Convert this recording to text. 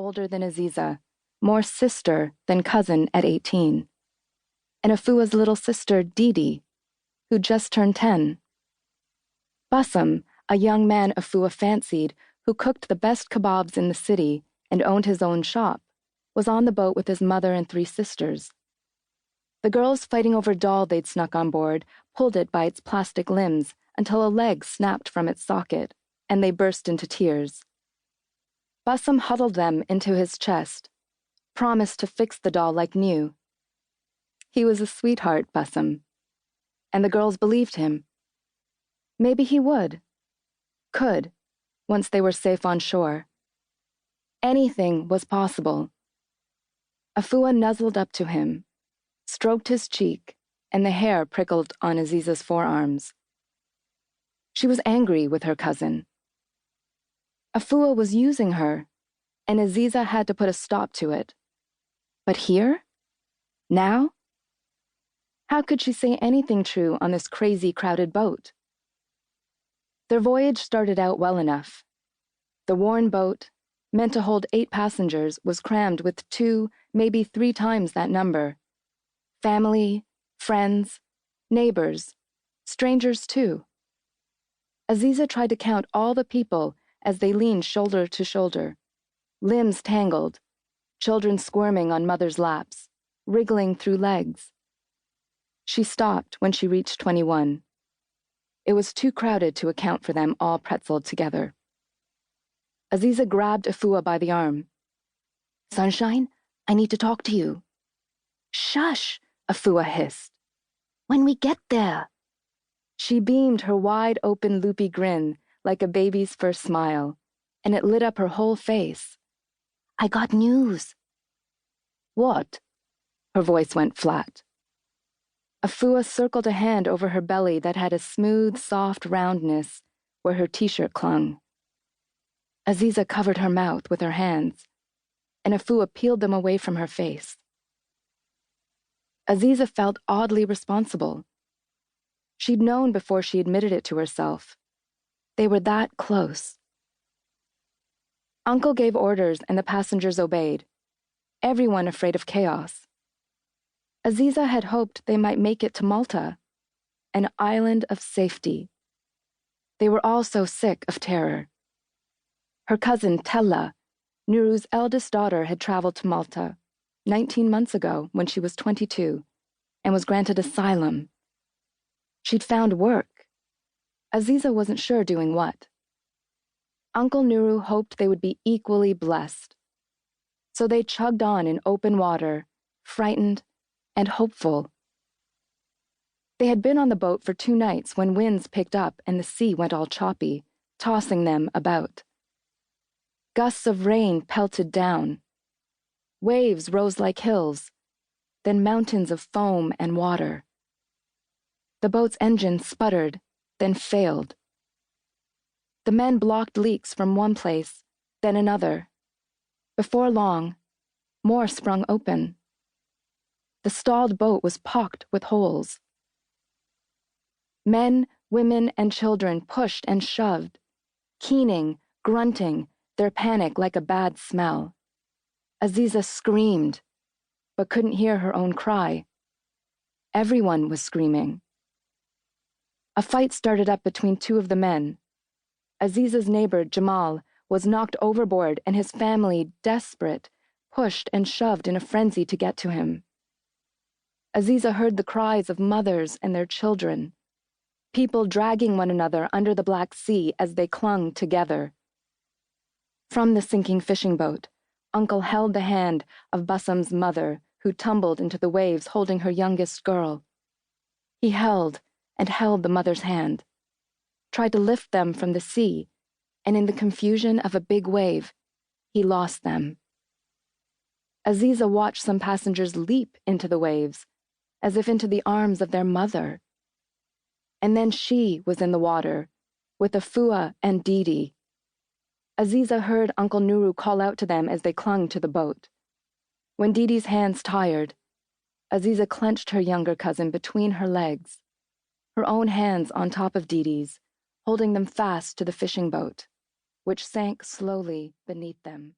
older than Aziza, more sister than cousin at 18. And Afua's little sister, Didi, who just turned 10. Bassam, a young man Afua fancied, who cooked the best kebabs in the city and owned his own shop, was on the boat with his mother and 3 sisters. The girls fighting over a doll they'd snuck on board pulled it by its plastic limbs until a leg snapped from its socket, and they burst into tears. Bassam huddled them into his chest, promised to fix the doll like new. He was a sweetheart, Bassam, and the girls believed him. Maybe he could, once they were safe on shore. Anything was possible. Afua nuzzled up to him, stroked his cheek, and the hair prickled on Aziza's forearms. She was angry with her cousin. Afua was using her, and Aziza had to put a stop to it. But here? Now? How could she say anything true on this crazy, crowded boat? Their voyage started out well enough. The worn boat, meant to hold 8 passengers, was crammed with 2, maybe 3 times that number. Family, friends, neighbors, strangers too. Aziza tried to count all the people as they leaned shoulder to shoulder, limbs tangled, children squirming on mothers' laps, wriggling through legs. She stopped when she reached 21. It was too crowded to account for them all pretzeled together. Aziza grabbed Afua by the arm. "Sunshine, I need to talk to you." "Shush," Afua hissed. "When we get there." She beamed her wide-open loopy grin like a baby's first smile, and it lit up her whole face. "I got news." "What?" Her voice went flat. Afua circled a hand over her belly that had a smooth, soft roundness where her t-shirt clung. Aziza covered her mouth with her hands, and Afua peeled them away from her face. Aziza felt oddly responsible. She'd known before she admitted it to herself. They were that close. Uncle gave orders and the passengers obeyed, everyone afraid of chaos. Aziza had hoped they might make it to Malta, an island of safety. They were all so sick of terror. Her cousin, Tella, Nuru's eldest daughter, had traveled to Malta 19 months ago when she was 22 and was granted asylum. She'd found work. Aziza wasn't sure doing what. Uncle Nuru hoped they would be equally blessed. So they chugged on in open water, frightened and hopeful. They had been on the boat for 2 nights when winds picked up and the sea went all choppy, tossing them about. Gusts of rain pelted down. Waves rose like hills, then mountains of foam and water. The boat's engine sputtered, then failed. The men blocked leaks from one place, then another. Before long, more sprung open. The stalled boat was pocked with holes. Men, women, and children pushed and shoved, keening, grunting, their panic like a bad smell. Aziza screamed, but couldn't hear her own cry. Everyone was screaming. A fight started up between 2 of the men. Aziza's neighbor, Jamal, was knocked overboard and his family, desperate, pushed and shoved in a frenzy to get to him. Aziza heard the cries of mothers and their children, people dragging one another under the Black Sea as they clung together. From the sinking fishing boat, Uncle held the hand of Bassam's mother, who tumbled into the waves holding her youngest girl. He held and held the mother's hand, tried to lift them from the sea, and in the confusion of a big wave, he lost them. Aziza watched some passengers leap into the waves, as if into the arms of their mother. And then she was in the water, with Afua and Didi. Aziza heard Uncle Nuru call out to them as they clung to the boat. When Didi's hands tired, Aziza clenched her younger cousin between her legs, her own hands on top of Didi's, holding them fast to the fishing boat, which sank slowly beneath them.